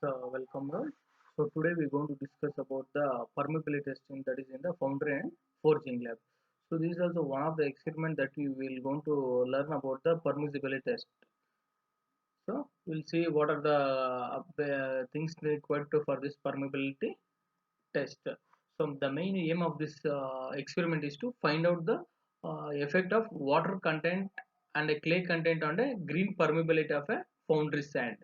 Welcome all. So today we're going to discuss about the permeability testing that is in the foundry and forging lab. So this is also one of the experiment that we will going to learn about the permissibility test. So we'll see what are the things required for this permeability test. So the main aim of this experiment is to find out the effect of water content and a clay content on a green permeability of a foundry sand.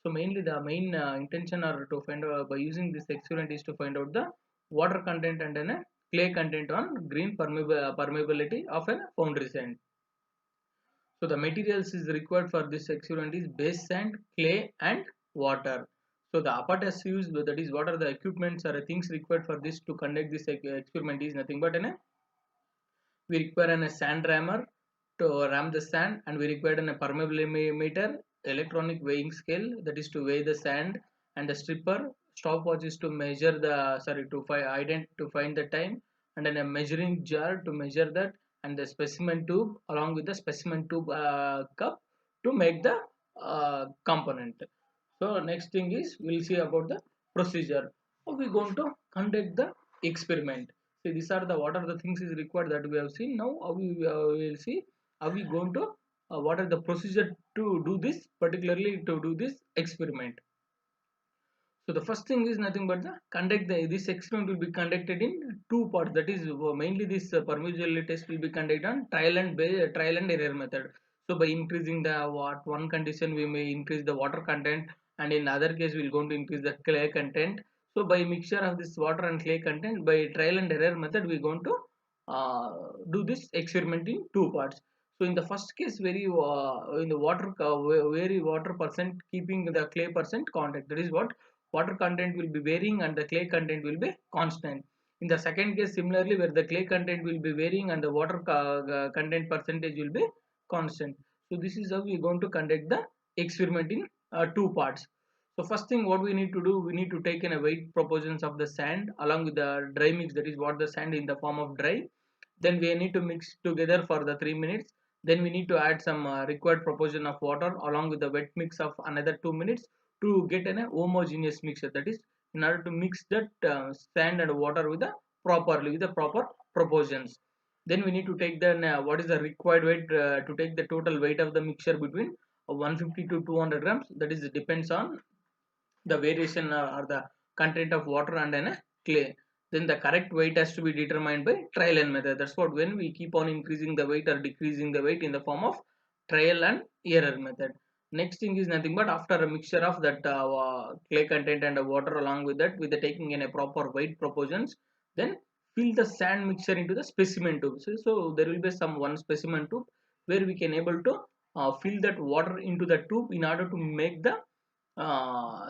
So mainly the main intention are to find out by using this experiment is to find out the water content and then a clay content on green permeability of a foundry sand. So the materials is required for this experiment is base sand, clay and water. So the apparatus used, that is what are the equipments or things required for this to conduct this experiment is nothing but we require a sand rammer to ram the sand, and we require a permeabilimeter, electronic weighing scale that is to weigh the sand, and the stripper, stopwatch is to measure the to find the time, and then a measuring jar to measure that, and the specimen tube along with the specimen tube cup to make the component. So next thing is we'll see about the procedure. How we going to conduct the experiment? See, these are the what are the things is required that we have seen. Now how we will see how we going to what are the procedure to do this, particularly to do this experiment. So the first thing is nothing but the this experiment will be conducted in two parts. That is mainly this permeability test will be conducted on trial and error method. So by increasing the one condition we may increase the water content, and in other case we will going to increase the clay content. So by mixture of this water and clay content, by trial and error method we are going to do this experiment in two parts. So in the first case, in the very water percent keeping the clay percent contact. That is what water content will be varying and the clay content will be constant. In the second case, similarly, where the clay content will be varying and the water content percentage will be constant. So this is how we are going to conduct the experiment in two parts. So first thing what we need to do, we need to take in a weight proportions of the sand along with the dry mix, that is what the sand in the form of dry. Then we need to mix together for the 3 minutes. Then we need to add some required proportion of water along with the wet mix of another 2 minutes to get a homogeneous mixture. That is in order to mix that sand and water with the proper proportions. Then we need to take the what is the required weight to take the total weight of the mixture between 150 to 200 grams. That is depends on the variation or the content of water and clay. Then the correct weight has to be determined by trial and method. That's what when we keep on increasing the weight or decreasing the weight in the form of trial and error method. Next thing is nothing but after a mixture of that clay content and water along with that, with the taking in a proper weight proportions, then fill the sand mixture into the specimen tube. So there will be some one specimen tube where we can able to fill that water into the tube in order to make the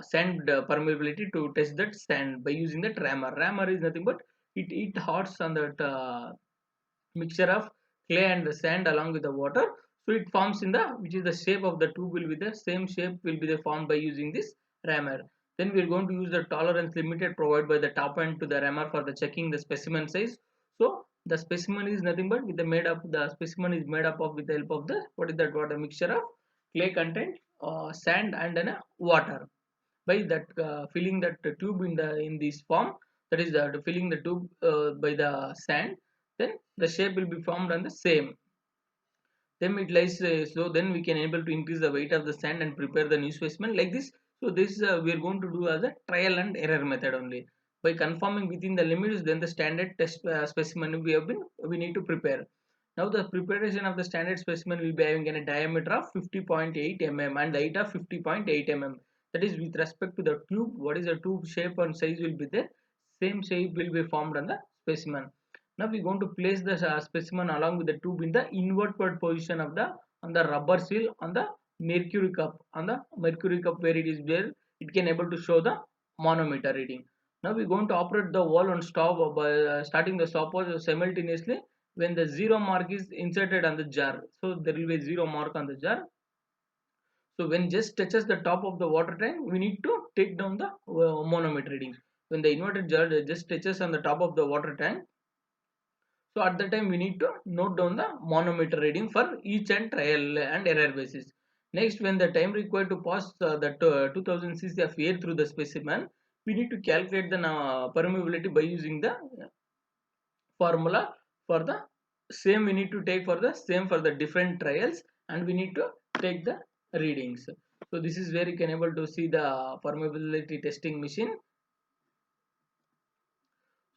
sand permeability to test that sand by using the rammer. Rammer is nothing but it hots on that mixture of clay and the sand along with the water. So it forms in the which is the shape of the tube will be the same shape will be the formed by using this rammer. Then we are going to use the tolerance limited provided by the top end to the rammer for the checking the specimen size. So the specimen is nothing but with the made up the specimen is made up of with the help of the what is that water mixture of clay content, sand and then water. By that filling that tube in this form, that is filling the tube by the sand, then the shape will be formed on the same. Then it lies so then we can able to increase the weight of the sand and prepare the new specimen like this. So this we are going to do as a trial and error method only. By confirming within the limits, then the standard test specimen we need to prepare. Now the preparation of the standard specimen will be having a diameter of 50.8 mm and the height of 50.8 mm. That is with respect to the tube, what is the tube shape and size will be there. Same shape will be formed on the specimen. Now we are going to place the specimen along with the tube in the inverted position of the on the rubber seal on the mercury cup. On the mercury cup where it is there, it can able to show the manometer reading. Now we are going to operate the valve and stop by starting the stopwatch simultaneously when the zero mark is inserted on the jar. So there will be zero mark on the jar. So when just touches the top of the water tank, we need to take down the manometer reading. When the inverted jar just touches on the top of the water tank, so at the time we need to note down the manometer reading for each and trial and error basis. Next, when the time required to pass that 2000 cc of air through the specimen, we need to calculate the permeability by using the formula for the same. We need to take for the same for the different trials, and we need to take the readings. So this is where you can able to see the permeability testing machine.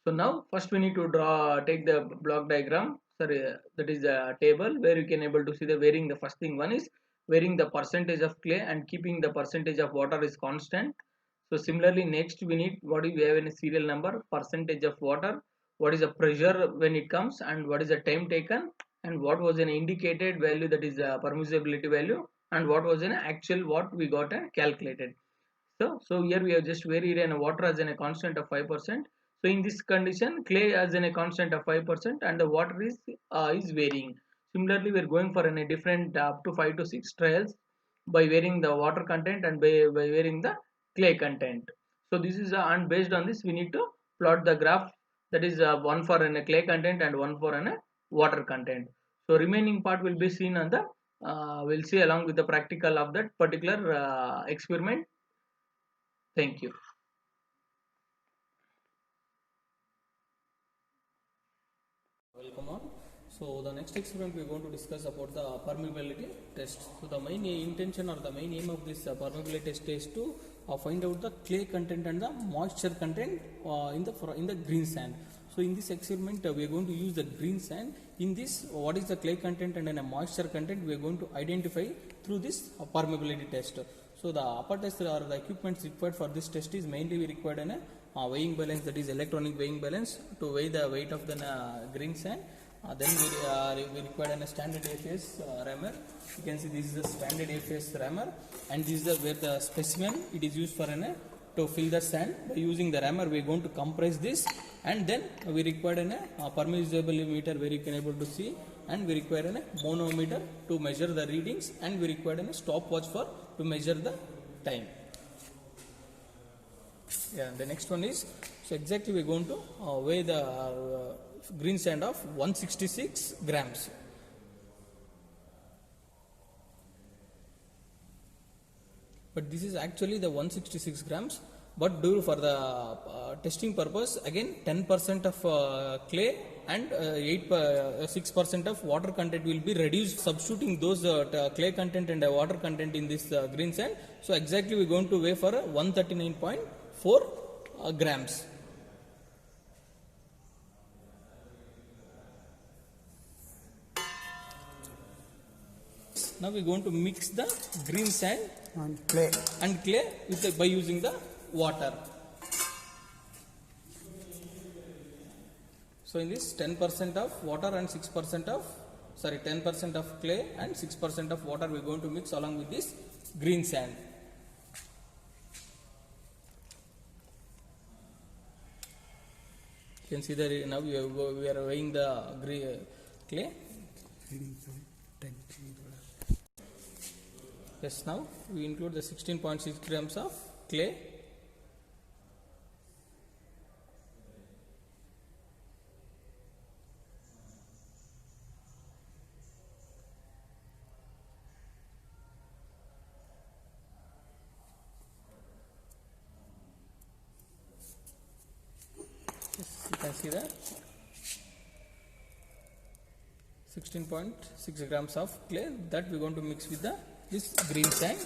So now first we need to take the block diagram. Sorry, that is a table where you can able to see the varying. The first thing one is varying the percentage of clay and keeping the percentage of water is constant. So similarly, next we need what is we have in a serial number, percentage of water, what is the pressure when it comes, and what is the time taken, and what was an indicated value, that is a permissibility value, and what was an actual what we got and calculated. So here we have just varied in water as in a constant of 5%. So in this condition, clay as in a constant of 5% and the water is varying. Similarly, we are going for a different up to 5 to 6 trials by varying the water content and by varying the clay content. So this is and based on this we need to plot the graph, that is one for a clay content and one for a water content. So remaining part will be seen on the we'll see along with the practical of that particular experiment. Thank you. Welcome on. So the next experiment we are going to discuss about the permeability test. So the main intention or the main aim of this permeability test is to find out the clay content and the moisture content in the green sand. So in this experiment we are going to use the green sand. In this, what is the clay content and a moisture content we are going to identify through this permeability test. So the apparatus or the equipment required for this test is mainly we required weighing balance, that is electronic weighing balance to weigh the weight of the green sand. Then we required a standard AFS rammer. You can see this is the standard AFS rammer, and this is where the specimen it is used for to fill the sand. By using the rammer we are going to compress this, and then we required a permeability meter where you can able to see, and we require a manometer to measure the readings, and we required a stopwatch for to measure the time. Yeah, the next one is, so exactly we are going to weigh the green sand of 166 grams. But this is actually the 166 grams, but due for the testing purpose, again 10% of clay and 6% of water content will be reduced, substituting those clay content and water content in this green sand. So exactly we are going to weigh for 139.4 grams. Now we are going to mix the green sand and clay with by using the water. So in this 10% of water and 6% of 10% of clay and 6% of water we are going to mix along with this green sand. You can see that now we are weighing the clay. Yes, now we include the 16.6 grams of clay. Yes, you can see that 16.6 grams of clay that we are going to mix with this green sand,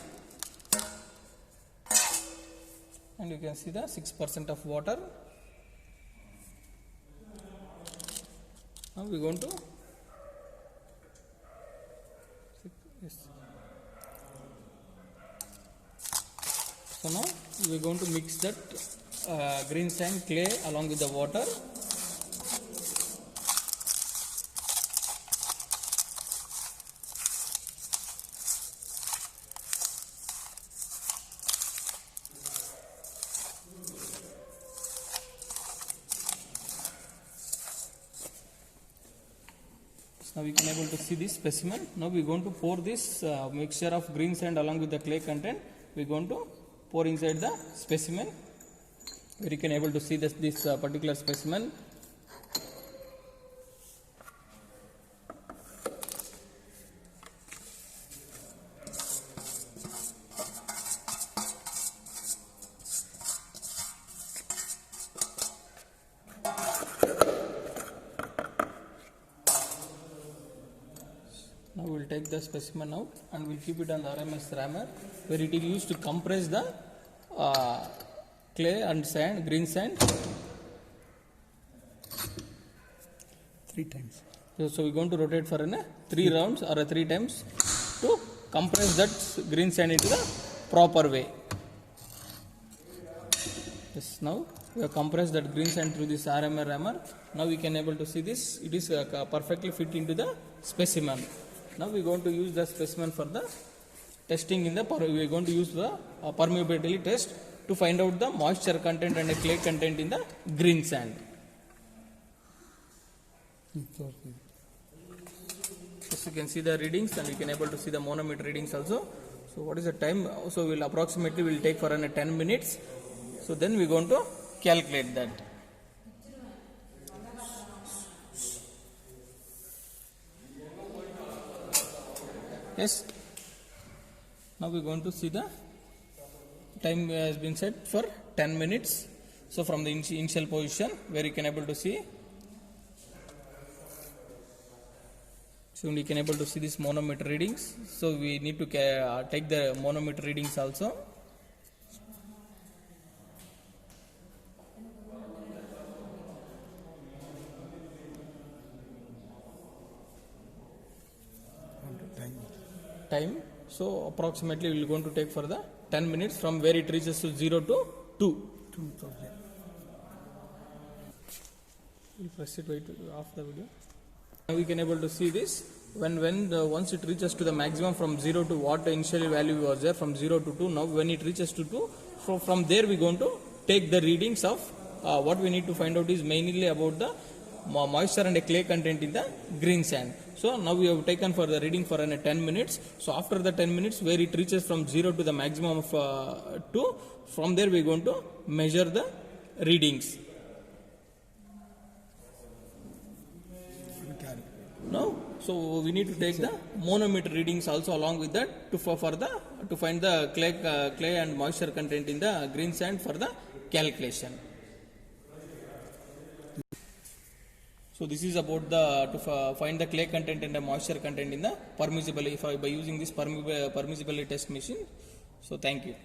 and you can see the 6% of water. Now we are going to so now we are going to mix that green sand, clay along with the water. Now we can able to see this specimen. Now we are going to pour this mixture of green sand along with the clay content. We are going to pour inside the specimen, where you can able to see this particular specimen. take the specimen out and we'll keep it on the RMS rammer where it is used to compress the clay and sand, green sand. 3 times. So we're going to rotate for 3 rounds or 3 times to compress that green sand into the proper way. Yes, now we have compressed that green sand through this RMR rammer. Now we can able to see this. It is perfectly fit into the specimen. Now we are going to use the specimen for the testing in the. We are going to use the permeability test to find out the moisture content and the clay content in the green sand. Yes, you can see the readings and you can able to see the manometer readings also. So what is the time? So we'll approximately take for 10 minutes. So then we're going to calculate that. Yes. Now we're going to see the time has been set for 10 minutes. So from the initial position where you can able to see. So you can able to see this manometer readings. So we need to take the manometer readings also. Time. So approximately we are going to take for the 10 minutes from where it reaches to 0 to 2. We'll press it off the video. Now we can able to see this once it reaches to the maximum from 0 to what the initial value was there from 0 to 2. Now when it reaches to 2, from there we are going to take the readings of what we need to find out is mainly about the moisture and clay content in the green sand. So now we have taken for the reading for 10 minutes. So after the 10 minutes where it reaches from 0 to the maximum of 2, from there we are going to measure the readings. Now, so we need to take the manometer readings also along with that to find the clay and moisture content in the green sand for the calculation. So this is about to find the clay content and the moisture content in the permissibility by using this permissibility test machine. So thank you.